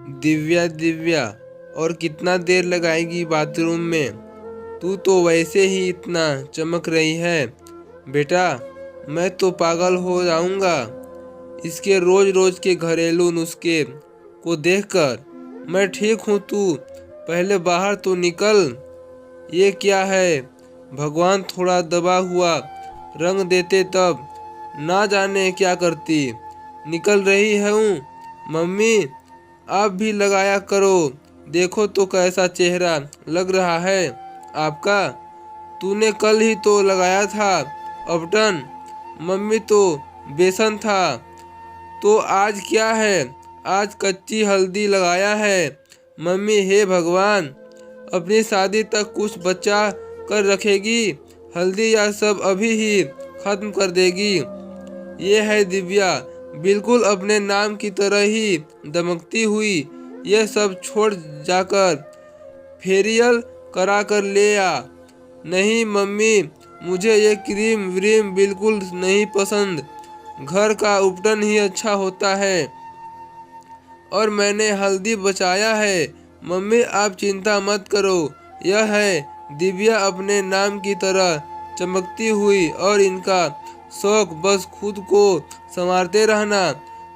दिव्या दिव्या, और कितना देर लगाएगी बाथरूम में? तू तो वैसे ही इतना चमक रही है। बेटा, मैं तो पागल हो जाऊंगा इसके रोज रोज के घरेलू नुस्खे को देखकर। मैं ठीक हूँ, तू पहले बाहर तो निकल। ये क्या है भगवान, थोड़ा दबा हुआ रंग देते तब ना जाने क्या करती। निकल रही हूँ। मम्मी, आप भी लगाया करो। देखो तो कैसा चेहरा लग रहा है आपका। तूने कल ही तो लगाया था अपटन। मम्मी तो बेसन था। तो आज क्या है? आज कच्ची हल्दी लगाया है। मम्मी, हे भगवान, अपनी शादी तक कुछ बचा कर रखेगी हल्दी या सब अभी ही खत्म कर देगी? ये है दिव्या, बिल्कुल अपने नाम की तरह ही दमकती हुई। यह सब छोड़ जाकर फेरियल करा कर ले आ। नहीं मम्मी, मुझे ये क्रीम व्रीम बिल्कुल नहीं पसंद। घर का उपटन ही अच्छा होता है और मैंने हल्दी बचाया है। मम्मी, आप चिंता मत करो। यह है दिव्या अपने नाम की तरह चमकती हुई, और इनका शौक बस खुद को संवारते रहना।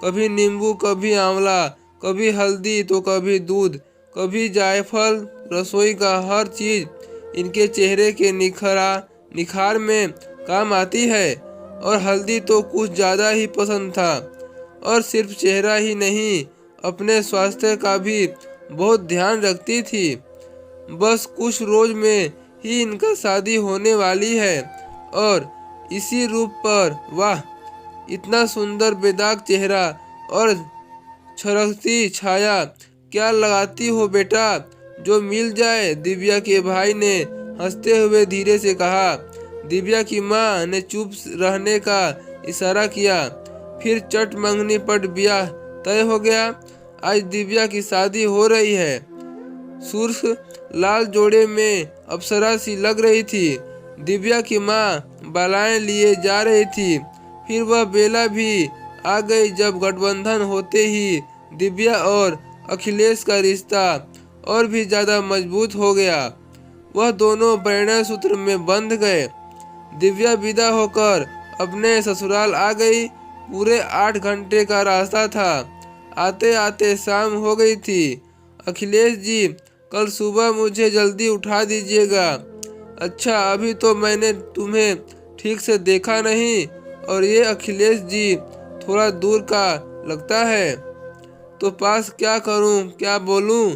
कभी नींबू, कभी आंवला, कभी हल्दी तो कभी दूध, कभी जायफल। रसोई का हर चीज इनके चेहरे के निखार में काम आती है। और हल्दी तो कुछ ज़्यादा ही पसंद था। और सिर्फ चेहरा ही नहीं, अपने स्वास्थ्य का भी बहुत ध्यान रखती थी। बस कुछ रोज में ही इनका शादी होने वाली है, और इसी रूप पर वाह, इतना सुंदर बेदाग चेहरा और छरकती छाया क्या लगाती हो बेटा, जो मिल जाए। दिव्या के भाई ने हंसते हुए धीरे से कहा। दिव्या की माँ ने चुप रहने का इशारा किया। फिर चट मंगनी पट ब्याह तय हो गया। आज दिव्या की शादी हो रही है। सुर्ख लाल जोड़े में अप्सरा सी लग रही थी। दिव्या की माँ बालाएं लिए जा रही थी। फिर वह बेला भी आ गई, जब गठबंधन होते ही दिव्या और अखिलेश का रिश्ता और भी ज्यादा मजबूत हो गया। वह दोनों परिणय सूत्र में बंध गए। दिव्या विदा होकर अपने ससुराल आ गई। पूरे 8 घंटे का रास्ता था। आते आते शाम हो गई थी। अखिलेश जी, कल सुबह मुझे जल्दी उठा दीजिएगा। अच्छा, अभी तो मैंने तुम्हें ठीक से देखा नहीं, और ये अखिलेश जी थोड़ा दूर का लगता है, तो पास क्या करूं, क्या बोलूं?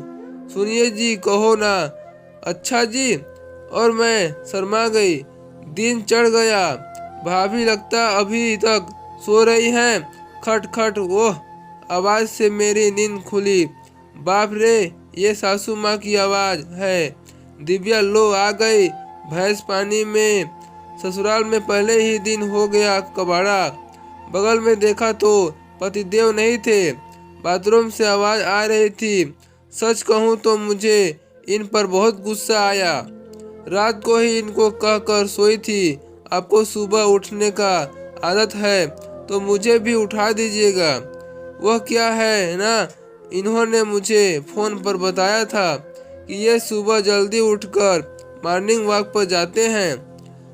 सुनिए जी, कहो ना। अच्छा जी। और मैं शर्मा गई। दिन चढ़ गया। भाभी लगता अभी तक सो रही हैं। खट खट, ओह, आवाज से मेरी नींद खुली। बाप रे, ये सासू माँ की आवाज है। दिव्या लो आ गई भैंस पानी में। ससुराल में पहले ही दिन हो गया कबाड़ा। बगल में देखा तो पतिदेव नहीं थे। बाथरूम से आवाज आ रही थी। सच कहूँ तो मुझे इन पर बहुत गुस्सा आया। रात को ही इनको कहकर सोई थी, आपको सुबह उठने का आदत है तो मुझे भी उठा दीजिएगा। वह क्या है ना, इन्होंने मुझे फोन पर बताया था कि ये सुबह जल्दी उठकर मॉर्निंग वॉक पर जाते हैं,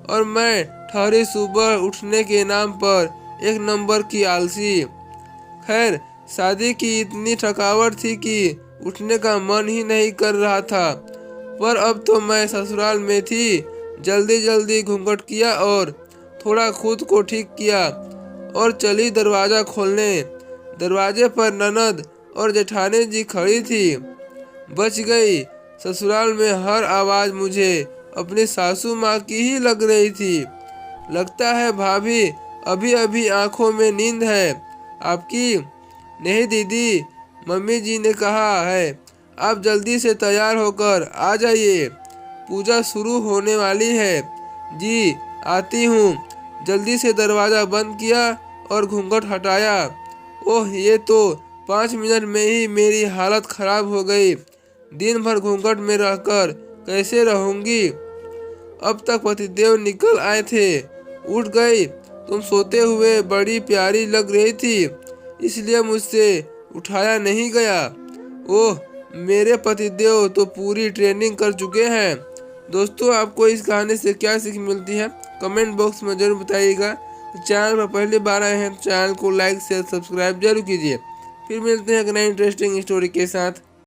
और मैं ठहरी सुबह उठने के नाम पर एक नंबर की आलसी। खैर, शादी की इतनी थकावट थी कि उठने का मन ही नहीं कर रहा था। पर अब तो मैं ससुराल में थी। जल्दी जल्दी घूंघट किया और थोड़ा खुद को ठीक किया और चली दरवाज़ा खोलने। दरवाजे पर ननद और जेठानी जी खड़ी थी। बच गई। ससुराल में हर आवाज़ मुझे अपनी सासू माँ की ही लग रही थी। लगता है भाभी अभी अभी आंखों में नींद है आपकी। नहीं दीदी, मम्मी जी ने कहा है आप जल्दी से तैयार होकर आ जाइए, पूजा शुरू होने वाली है। जी, आती हूँ। जल्दी से दरवाज़ा बंद किया और घूंघट हटाया। ओह, ये तो 5 मिनट में ही मेरी हालत खराब हो गई। दिन भर घूंघट में रहकर कैसे रहूँगी। अब तक पतिदेव निकल आए थे। उठ गई। तुम सोते हुए बड़ी प्यारी लग रही थी, इसलिए मुझसे उठाया नहीं गया। ओह, मेरे पतिदेव तो पूरी ट्रेनिंग कर चुके हैं। दोस्तों, आपको इस कहानी से क्या सीख मिलती है कमेंट बॉक्स में जरूर बताइएगा। चैनल पर पहली बार आए हैं, चैनल को लाइक शेयर सब्सक्राइब जरूर कीजिए। फिर मिलते हैं एक नई इंटरेस्टिंग स्टोरी के साथ।